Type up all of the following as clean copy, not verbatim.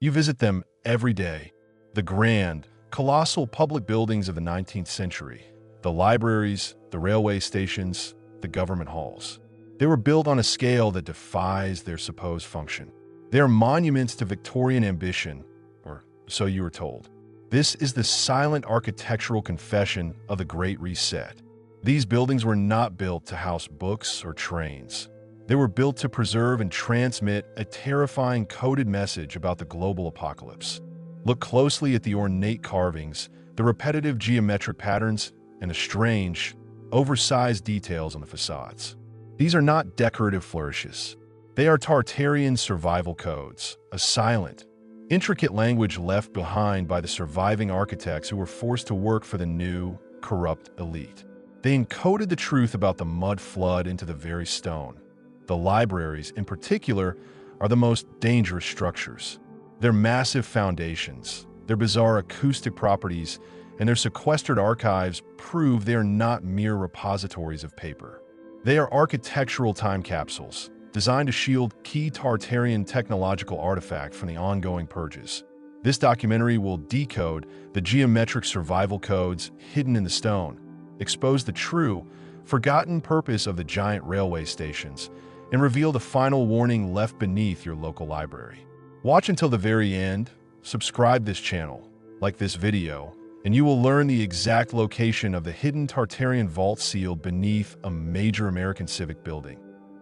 You visit them every day. The grand, colossal public buildings of the 19th century, the libraries, the railway stations, the government halls. They were built on a scale that defies their supposed function. They are monuments to Victorian ambition, or so you were told. This is the silent architectural confession of the Great Reset. These buildings were not built to house books or trains. They were built to preserve and transmit a terrifying coded message about the global apocalypse. Look closely at the ornate carvings, the repetitive geometric patterns, and the strange, oversized details on the facades. These are not decorative flourishes. They are Tartarian survival codes, a silent, intricate language left behind by the surviving architects who were forced to work for the new, corrupt elite. They encoded the truth about the mud flood into the very stone. The libraries, in particular, are the most dangerous structures. Their massive foundations, their bizarre acoustic properties, and their sequestered archives prove they are not mere repositories of paper. They are architectural time capsules, designed to shield key Tartarian technological artifacts from the ongoing purges. This documentary will decode the geometric survival codes hidden in the stone, expose the true, forgotten purpose of the giant railway stations, and reveal the final warning left beneath your local library. Watch until the very end, subscribe this channel, like this video, and you will learn the exact location of the hidden Tartarian vault sealed beneath a major American civic building.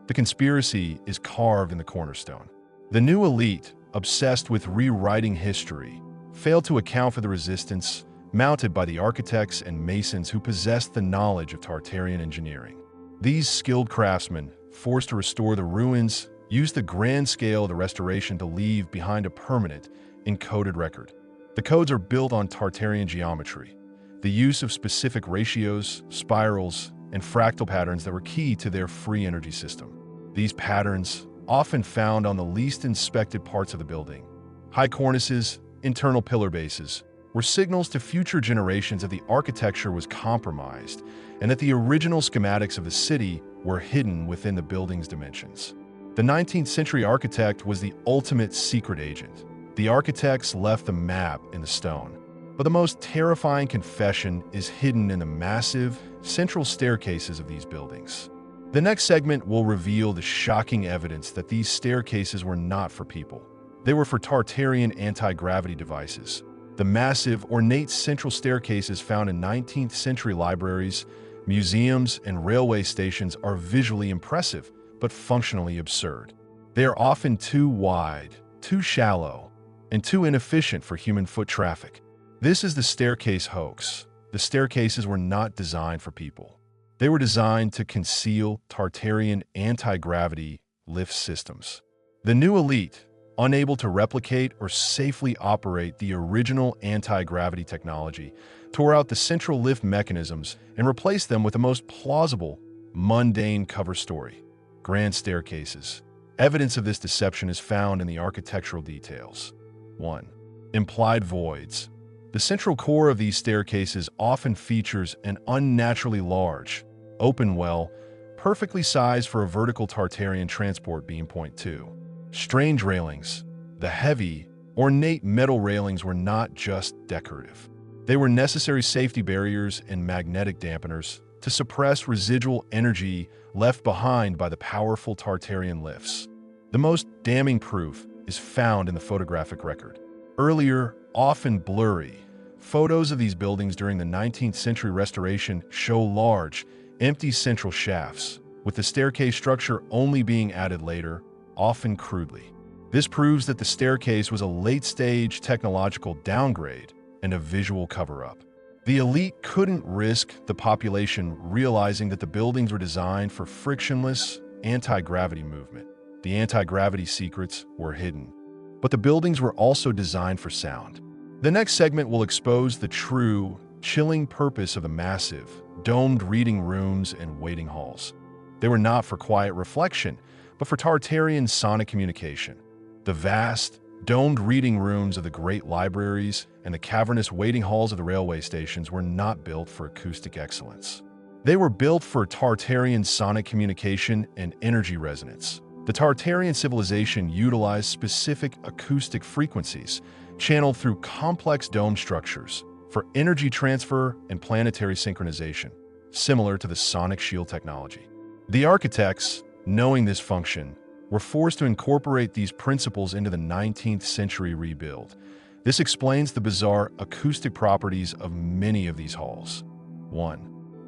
The conspiracy is carved in the cornerstone. The new elite, obsessed with rewriting history, failed to account for the resistance mounted by the architects and masons who possessed the knowledge of Tartarian engineering. These skilled craftsmen, forced to restore the ruins, used the grand scale of the restoration to leave behind a permanent, encoded record. The codes are built on Tartarian geometry, the use of specific ratios, spirals, and fractal patterns that were key to their free energy system. These patterns, often found on the least inspected parts of the building, high cornices, internal pillar bases, were signals to future generations that the architecture was compromised and that the original schematics of the city were hidden within the building's dimensions. The 19th century architect was the ultimate secret agent. The architects left the map in the stone, but the most terrifying confession is hidden in the massive, central staircases of these buildings. The next segment will reveal the shocking evidence that these staircases were not for people. They were for Tartarian anti-gravity devices. The massive, ornate central staircases found in 19th century libraries, museums, and railway stations are visually impressive, but functionally absurd. They are often too wide, too shallow, and too inefficient for human foot traffic. This is the staircase hoax. The staircases were not designed for people. They were designed to conceal Tartarian anti-gravity lift systems. The new elite, unable to replicate or safely operate the original anti-gravity technology, tore out the central lift mechanisms and replaced them with the most plausible, mundane cover story: grand staircases. Evidence of this deception is found in the architectural details. 1. Implied voids. The central core of these staircases often features an unnaturally large, open well, perfectly sized for a vertical Tartarian transport beam. Point 2. Strange railings. The heavy, ornate metal railings were not just decorative. They were necessary safety barriers and magnetic dampeners to suppress residual energy left behind by the powerful Tartarian lifts. The most damning proof is found in the photographic record. Earlier, often blurry, photos of these buildings during the 19th century restoration show large, empty central shafts, with the staircase structure only being added later, often crudely. This proves that the staircase was a late-stage technological downgrade and a visual cover-up. The elite couldn't risk the population realizing that the buildings were designed for frictionless, anti-gravity movement. The anti-gravity secrets were hidden, but the buildings were also designed for sound. The next segment will expose the true, chilling purpose of the massive, domed reading rooms and waiting halls. They were not for quiet reflection, but for Tartarian sonic communication. The vast, domed reading rooms of the great libraries and the cavernous waiting halls of the railway stations were not built for acoustic excellence. They were built for Tartarian sonic communication and energy resonance. The Tartarian civilization utilized specific acoustic frequencies channeled through complex dome structures for energy transfer and planetary synchronization, similar to the sonic shield technology. The architects, knowing this function, were forced to incorporate these principles into the 19th century rebuild. This explains the bizarre acoustic properties of many of these halls. 1.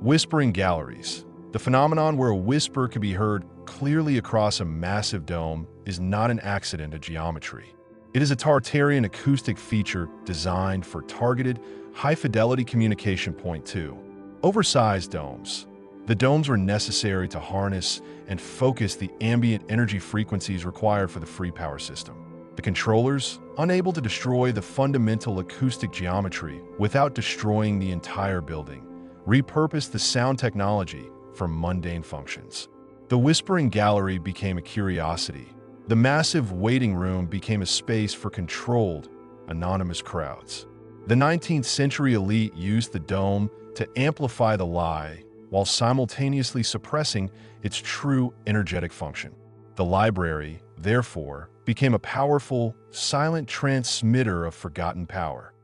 Whispering galleries. The phenomenon where a whisper can be heard clearly across a massive dome is not an accident of geometry. It is a Tartarian acoustic feature designed for targeted, high-fidelity communication. Point 2. Oversized domes. The domes were necessary to harness and focus the ambient energy frequencies required for the free power system. The controllers, unable to destroy the fundamental acoustic geometry without destroying the entire building, repurposed the sound technology for mundane functions. The whispering gallery became a curiosity. The massive waiting room became a space for controlled, anonymous crowds. The 19th century elite used the dome to amplify the lie while simultaneously suppressing its true energetic function. The library, therefore, became a powerful, silent transmitter of forgotten power.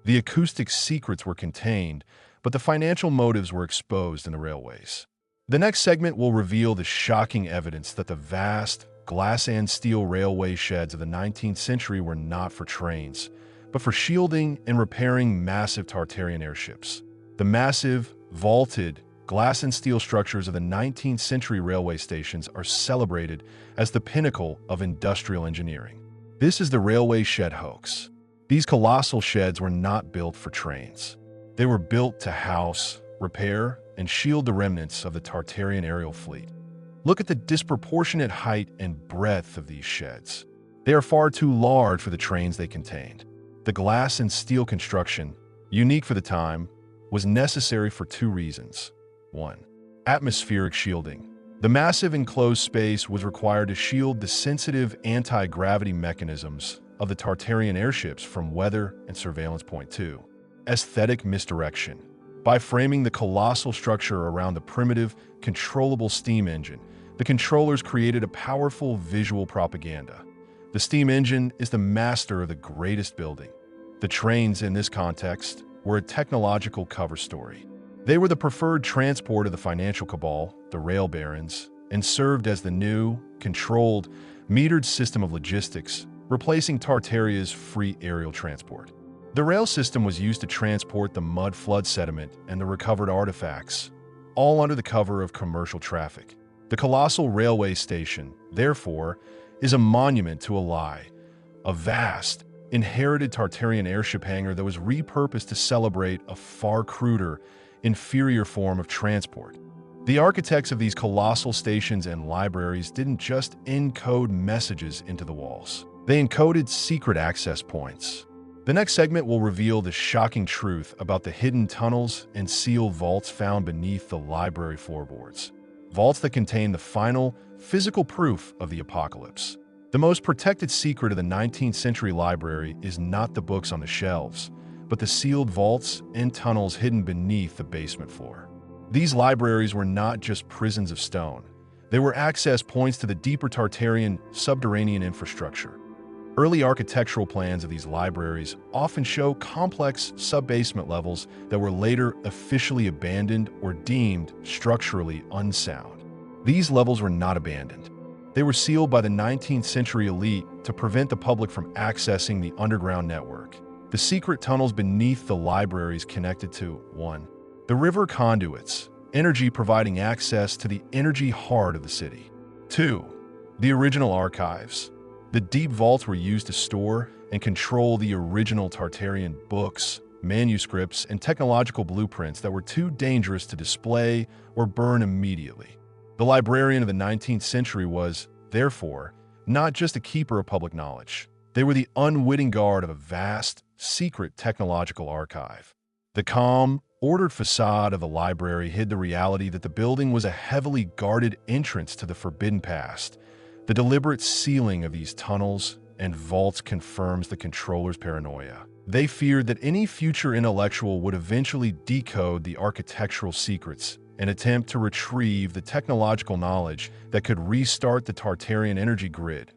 The acoustic secrets were contained, but the financial motives were exposed in the railways. The next segment will reveal the shocking evidence that the vast, glass and steel railway sheds of the 19th century were not for trains, but for shielding and repairing massive Tartarian airships. The massive, vaulted, glass and steel structures of the 19th century railway stations are celebrated as the pinnacle of industrial engineering. This is the railway shed hoax. These colossal sheds were not built for trains. They were built to house, repair, and shield the remnants of the Tartarian aerial fleet. Look at the disproportionate height and breadth of these sheds. They are far too large for the trains they contained. The glass and steel construction, unique for the time, was necessary for two reasons. 1. Atmospheric shielding. The massive enclosed space was required to shield the sensitive anti-gravity mechanisms of the Tartarian airships from weather and surveillance. Point 2. Aesthetic misdirection. By framing the colossal structure around the primitive, controllable steam engine, the controllers created a powerful visual propaganda. The steam engine is the master of the greatest building. The trains, in this context, were a technological cover story. They were the preferred transport of the financial cabal, the rail barons, and served as the new, controlled, metered system of logistics, replacing Tartaria's free aerial transport. The rail system was used to transport the mud flood sediment and the recovered artifacts, all under the cover of commercial traffic. The colossal railway station, therefore, is a monument to a lie, a vast, inherited Tartarian airship hangar that was repurposed to celebrate a far cruder, inferior form of transport. The architects of these colossal stations and libraries didn't just encode messages into the walls. They encoded secret access points. The next segment will reveal the shocking truth about the hidden tunnels and sealed vaults found beneath the library floorboards. Vaults that contain the final, physical proof of the apocalypse. The most protected secret of the 19th century library is not the books on the shelves, but the sealed vaults and tunnels hidden beneath the basement floor. These libraries were not just prisons of stone. They were access points to the deeper Tartarian subterranean infrastructure. Early architectural plans of these libraries often show complex sub-basement levels that were later officially abandoned or deemed structurally unsound. These levels were not abandoned. They were sealed by the 19th century elite to prevent the public from accessing the underground network. The secret tunnels beneath the libraries connected to 1. The river conduits, energy providing access to the energy heart of the city. 2. The original archives. The deep vaults were used to store and control the original Tartarian books, manuscripts, and technological blueprints that were too dangerous to display or burn immediately. The librarian of the 19th century was, therefore, not just a keeper of public knowledge. They were the unwitting guard of a vast, secret technological archive. The calm, ordered facade of the library hid the reality that the building was a heavily guarded entrance to the forbidden past. The deliberate sealing of these tunnels and vaults confirms the controllers' paranoia. They feared that any future intellectual would eventually decode the architectural secrets an attempt to retrieve the technological knowledge that could restart the Tartarian energy grid.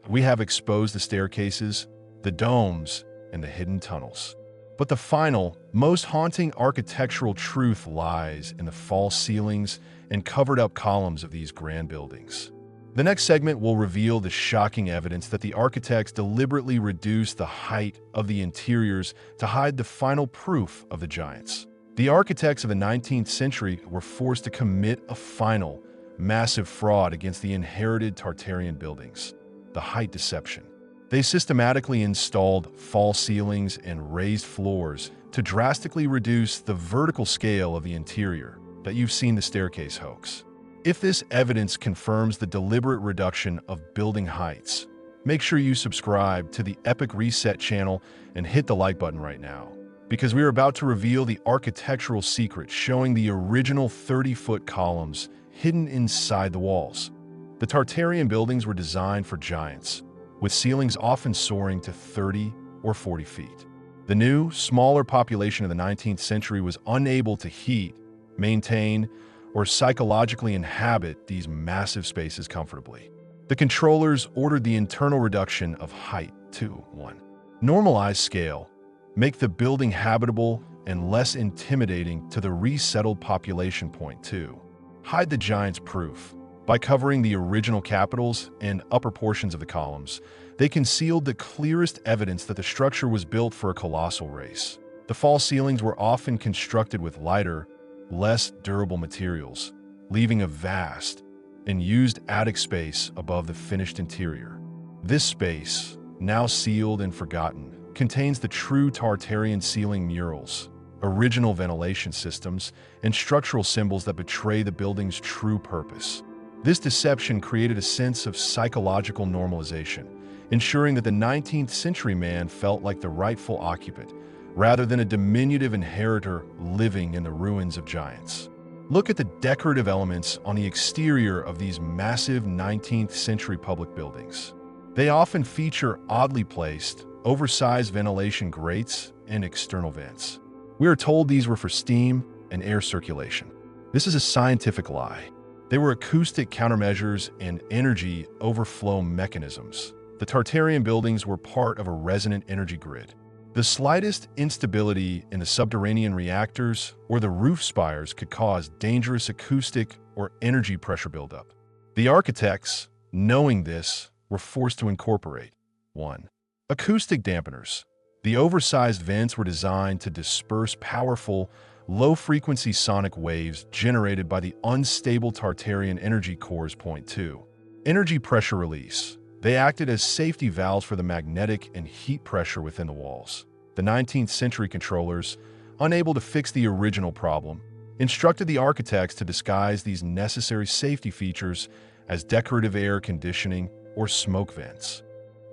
We have exposed the staircases, the domes, and the hidden tunnels. But the final, most haunting architectural truth lies in the false ceilings and covered-up columns of these grand buildings. The next segment will reveal the shocking evidence that the architects deliberately reduced the height of the interiors to hide the final proof of the giants. The architects of the 19th century were forced to commit a final, massive fraud against the inherited Tartarian buildings: the height deception. They systematically installed false ceilings and raised floors to drastically reduce the vertical scale of the interior that you've seen the staircase hoax. If this evidence confirms the deliberate reduction of building heights, make sure you subscribe to the Epoch Reset channel and hit the like button right now, because we are about to reveal the architectural secret showing the original 30-foot columns hidden inside the walls. The Tartarian buildings were designed for giants, with ceilings often soaring to 30 or 40 feet. The new, smaller population of the 19th century was unable to heat, maintain, or psychologically inhabit these massive spaces comfortably. The controllers ordered the internal reduction of height to 1. Normalize scale, make the building habitable and less intimidating to the resettled population. 2. Hide the giants' proof. By covering the original capitals and upper portions of the columns, they concealed the clearest evidence that the structure was built for a colossal race. The false ceilings were often constructed with lighter, less durable materials, leaving a vast and used attic space above the finished interior. This space, now sealed and forgotten, contains the true Tartarian ceiling murals, original ventilation systems, and structural symbols that betray the building's true purpose. This deception created a sense of psychological normalization, ensuring that the 19th century man felt like the rightful occupant, rather than a diminutive inheritor living in the ruins of giants. Look at the decorative elements on the exterior of these massive 19th century public buildings. They often feature oddly placed, oversized ventilation grates and external vents. We are told these were for steam and air circulation. This is a scientific lie. They were acoustic countermeasures and energy overflow mechanisms. The Tartarian buildings were part of a resonant energy grid. The slightest instability in the subterranean reactors or the roof spires could cause dangerous acoustic or energy pressure buildup. The architects, knowing this, were forced to incorporate 1. Acoustic dampeners. The oversized vents were designed to disperse powerful, low-frequency sonic waves generated by the unstable Tartarian energy cores. 2. Energy pressure release. They acted as safety valves for the magnetic and heat pressure within the walls. The 19th century controllers, unable to fix the original problem, instructed the architects to disguise these necessary safety features as decorative air conditioning or smoke vents.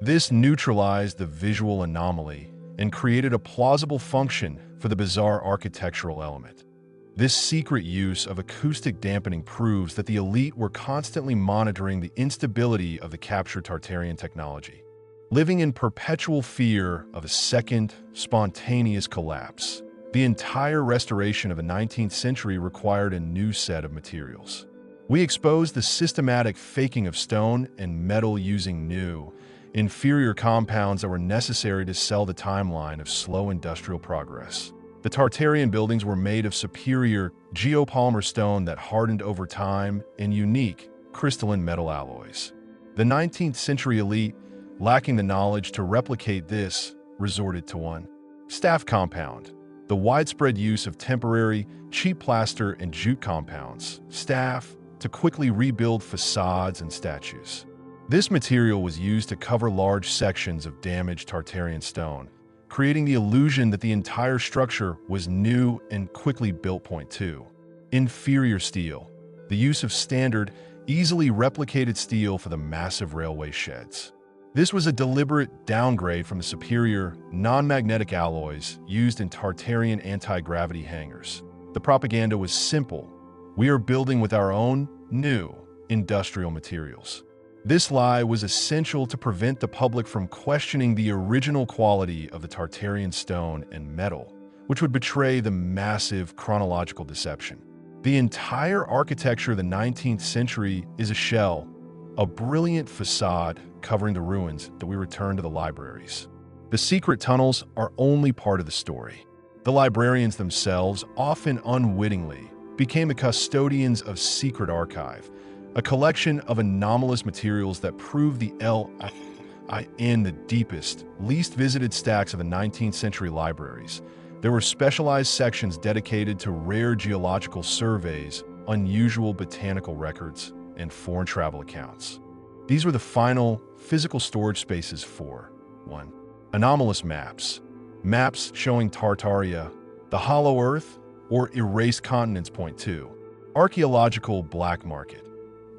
This neutralized the visual anomaly and created a plausible function for the bizarre architectural element. This secret use of acoustic dampening proves that the elite were constantly monitoring the instability of the captured Tartarian technology, living in perpetual fear of a second, spontaneous collapse. The entire restoration of the 19th century required a new set of materials. We exposed the systematic faking of stone and metal using new, inferior compounds that were necessary to sell the timeline of slow industrial progress. The Tartarian buildings were made of superior geopolymer stone that hardened over time and unique crystalline metal alloys. The 19th century elite, lacking the knowledge to replicate this, resorted to 1. Staff compound. The widespread use of temporary, cheap plaster and jute compounds, staff, to quickly rebuild facades and statues. This material was used to cover large sections of damaged Tartarian stone, creating the illusion that the entire structure was new and quickly built. 2. Inferior steel. The use of standard, easily replicated steel for the massive railway sheds. This was a deliberate downgrade from the superior, non-magnetic alloys used in Tartarian anti-gravity hangars. The propaganda was simple. We are building with our own, new, industrial materials. This lie was essential to prevent the public from questioning the original quality of the Tartarian stone and metal, which would betray the massive chronological deception. The entire architecture of the 19th century is a shell, a brilliant facade covering the ruins that we return to the libraries. The secret tunnels are only part of the story. The librarians themselves, often unwittingly, became the custodians of secret archive, a collection of anomalous materials that prove the in the deepest, least visited stacks of the 19th century libraries. There were specialized sections dedicated to rare geological surveys, unusual botanical records, and foreign travel accounts. These were the final physical storage spaces for 1. Anomalous maps. Maps showing Tartaria, the Hollow Earth, or erased continents. 2. Archaeological black market.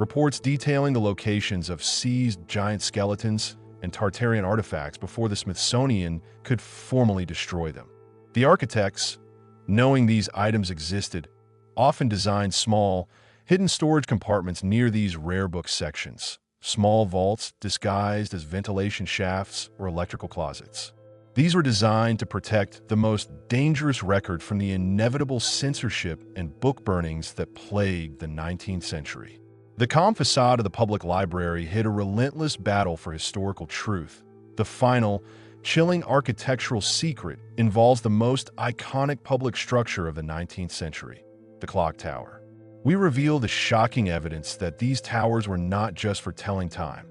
Reports detailing the locations of seized giant skeletons and Tartarian artifacts before the Smithsonian could formally destroy them. The architects, knowing these items existed, often designed small, hidden storage compartments near these rare book sections, small vaults disguised as ventilation shafts or electrical closets. These were designed to protect the most dangerous record from the inevitable censorship and book burnings that plagued the 19th century. The calm facade of the public library hid a relentless battle for historical truth. The final, chilling architectural secret involves the most iconic public structure of the 19th century, the clock tower. We reveal the shocking evidence that these towers were not just for telling time.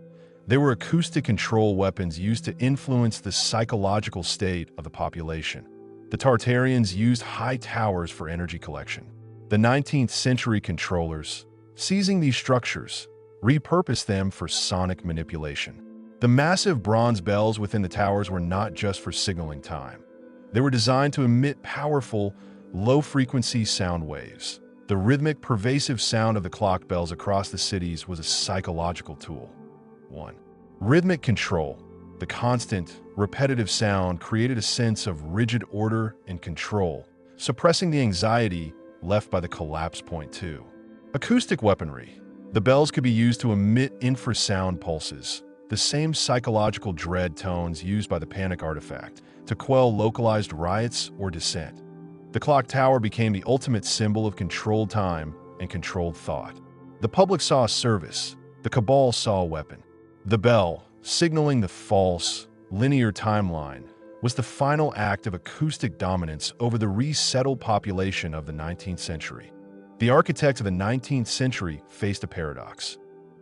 They were acoustic control weapons used to influence the psychological state of the population. The Tartarians used high towers for energy collection. The 19th century controllers, seizing these structures, repurposed them for sonic manipulation. The massive bronze bells within the towers were not just for signaling time. They were designed to emit powerful, low-frequency sound waves. The rhythmic, pervasive sound of the clock bells across the cities was a psychological tool. 1. Rhythmic control. The constant, repetitive sound created a sense of rigid order and control, suppressing the anxiety left by the collapse. 2. Acoustic weaponry. The bells could be used to emit infrasound pulses, the same psychological dread tones used by the panic artifact, to quell localized riots or dissent. The clock tower became the ultimate symbol of controlled time and controlled thought. The public saw a service, the cabal saw a weapon. The bell, signaling the false, linear timeline, was the final act of acoustic dominance over the resettled population of the 19th century. The architects of the 19th century faced a paradox: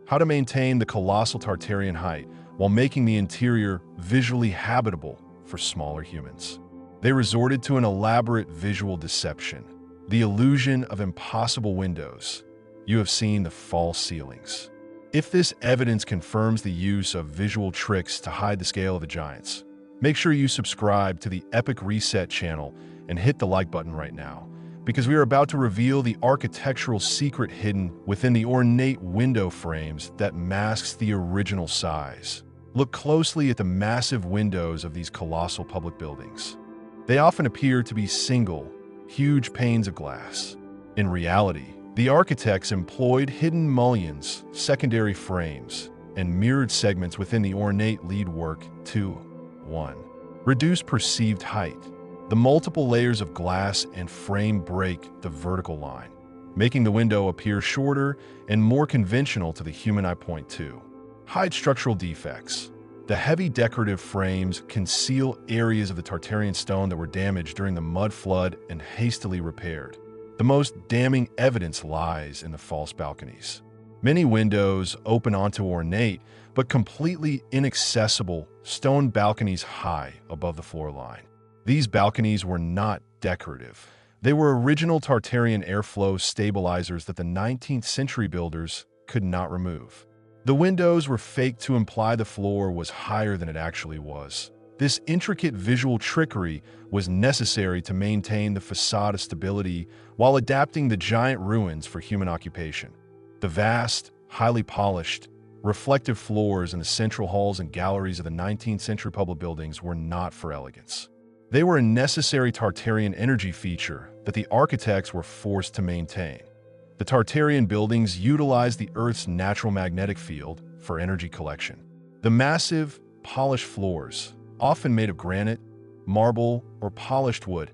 how to maintain the colossal Tartarian height while making the interior visually habitable for smaller humans. They resorted to an elaborate visual deception, the illusion of impossible windows. You have seen the false ceilings. If this evidence confirms the use of visual tricks to hide the scale of the giants, make sure you subscribe to the Epoch Reset channel and hit the like button right now, because we are about to reveal the architectural secret hidden within the ornate window frames that masks the original size. Look closely at the massive windows of these colossal public buildings. They often appear to be single, huge panes of glass. In reality, the architects employed hidden mullions, secondary frames, and mirrored segments within the ornate lead work to 1. Reduce perceived height. The multiple layers of glass and frame break the vertical line, making the window appear shorter and more conventional to the human eye. 2. Hide structural defects. The heavy decorative frames conceal areas of the Tartarian stone that were damaged during the mud flood and hastily repaired. The most damning evidence lies in the false balconies. Many windows open onto ornate, but completely inaccessible stone balconies high above the floor line. These balconies were not decorative. They were original Tartarian airflow stabilizers that the 19th century builders could not remove. The windows were faked to imply the floor was higher than it actually was. This intricate visual trickery was necessary to maintain the facade of stability while adapting the giant ruins for human occupation. The vast, highly polished, reflective floors in the central halls and galleries of the 19th century public buildings were not for elegance. They were a necessary Tartarian energy feature that the architects were forced to maintain. The Tartarian buildings utilized the Earth's natural magnetic field for energy collection. The massive, polished floors, often made of granite, marble, or polished wood,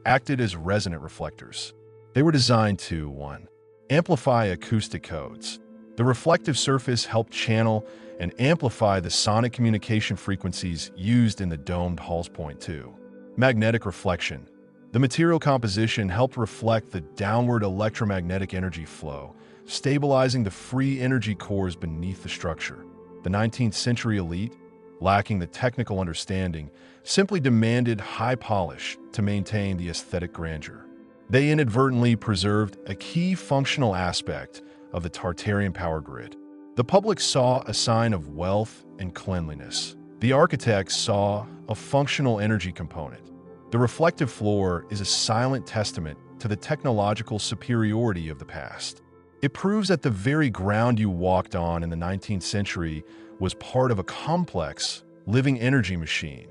acted as resonant reflectors. They were designed to 1. Amplify acoustic codes. The reflective surface helped channel and amplify the sonic communication frequencies used in the domed halls. 2. Magnetic reflection. The material composition helped reflect the downward electromagnetic energy flow, stabilizing the free energy cores beneath the structure. The 19th century elite, lacking the technical understanding, simply demanded high polish to maintain the aesthetic grandeur. They inadvertently preserved a key functional aspect of the Tartarian power grid. The public saw a sign of wealth and cleanliness. The architects saw a functional energy component. The reflective floor is a silent testament to the technological superiority of the past. It proves that the very ground you walked on in the 19th century was part of a complex, living energy machine.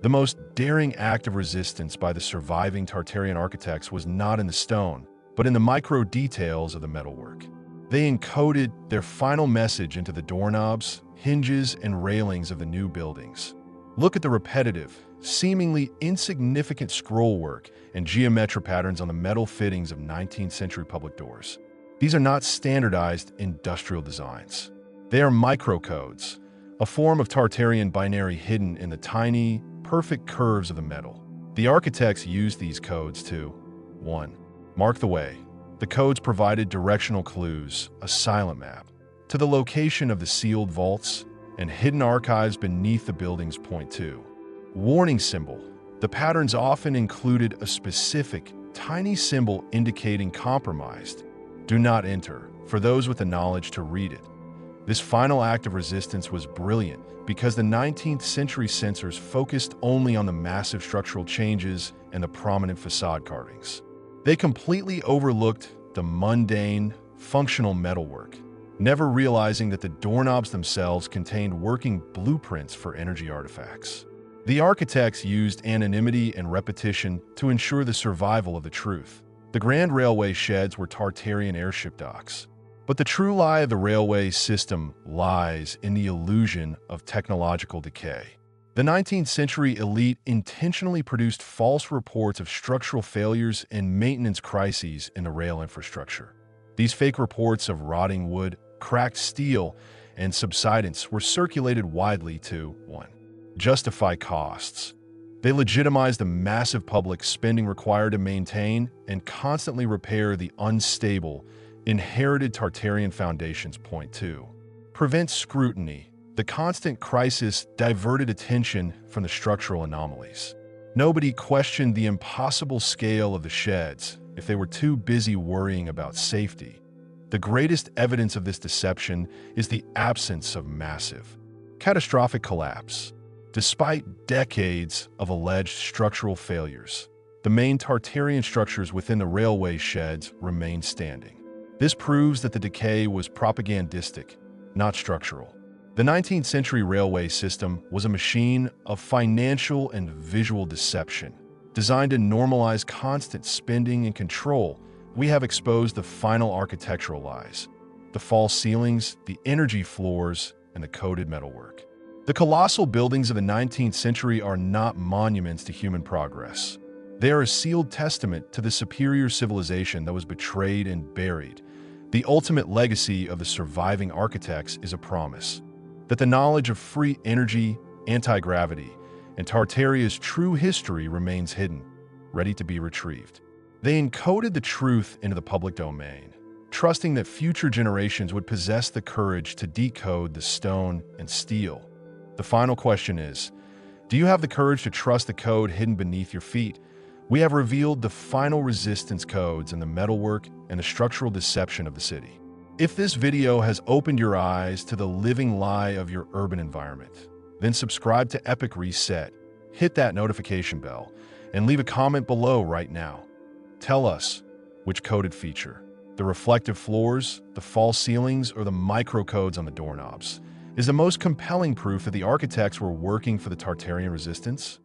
The most daring act of resistance by the surviving Tartarian architects was not in the stone, but in the micro details of the metalwork. They encoded their final message into the doorknobs, hinges, and railings of the new buildings. Look at the repetitive, seemingly insignificant scrollwork and geometric patterns on the metal fittings of 19th century public doors. These are not standardized industrial designs. They are microcodes, a form of Tartarian binary hidden in the tiny, perfect curves of the metal. The architects used these codes to 1. Mark the way. The codes provided directional clues, a silent map, to the location of the sealed vaults and hidden archives beneath the buildings. 2. Warning symbol. The patterns often included a specific, tiny symbol indicating compromised. Do not enter, for those with the knowledge to read it. This final act of resistance was brilliant because the 19th century censors focused only on the massive structural changes and the prominent facade carvings. They completely overlooked the mundane, functional metalwork, never realizing that the doorknobs themselves contained working blueprints for energy artifacts. The architects used anonymity and repetition to ensure the survival of the truth. The grand railway sheds were Tartarian airship docks. But the true lie of the railway system lies in the illusion of technological decay. The 19th century elite intentionally produced false reports of structural failures and maintenance crises in the rail infrastructure. These fake reports of rotting wood, cracked steel, and subsidence were circulated widely to 1. Justify costs. They legitimized the massive public spending required to maintain and constantly repair the unstable, inherited Tartarian foundations. 2. Prevent scrutiny. The constant crisis diverted attention from the structural anomalies. Nobody questioned the impossible scale of the sheds if they were too busy worrying about safety. The greatest evidence of this deception is the absence of massive, catastrophic collapse. Despite decades of alleged structural failures, the main Tartarian structures within the railway sheds remain standing. This proves that the decay was propagandistic, not structural. The 19th century railway system was a machine of financial and visual deception. Designed to normalize constant spending and control, we have exposed the final architectural lies: the false ceilings, the energy floors, and the coded metalwork. The colossal buildings of the 19th century are not monuments to human progress. They are a sealed testament to the superior civilization that was betrayed and buried. The ultimate legacy of the surviving architects is a promise that the knowledge of free energy, anti-gravity, and Tartaria's true history remains hidden, ready to be retrieved. They encoded the truth into the public domain, trusting that future generations would possess the courage to decode the stone and steel. The final question is, do you have the courage to trust the code hidden beneath your feet? We have revealed the final resistance codes in the metalwork and the structural deception of the city. If this video has opened your eyes to the living lie of your urban environment, then subscribe to Epoch Reset, hit that notification bell, and leave a comment below right now. Tell us which coded feature, the reflective floors, the false ceilings, or the microcodes on the doorknobs, is the most compelling proof that the architects were working for the Tartarian resistance?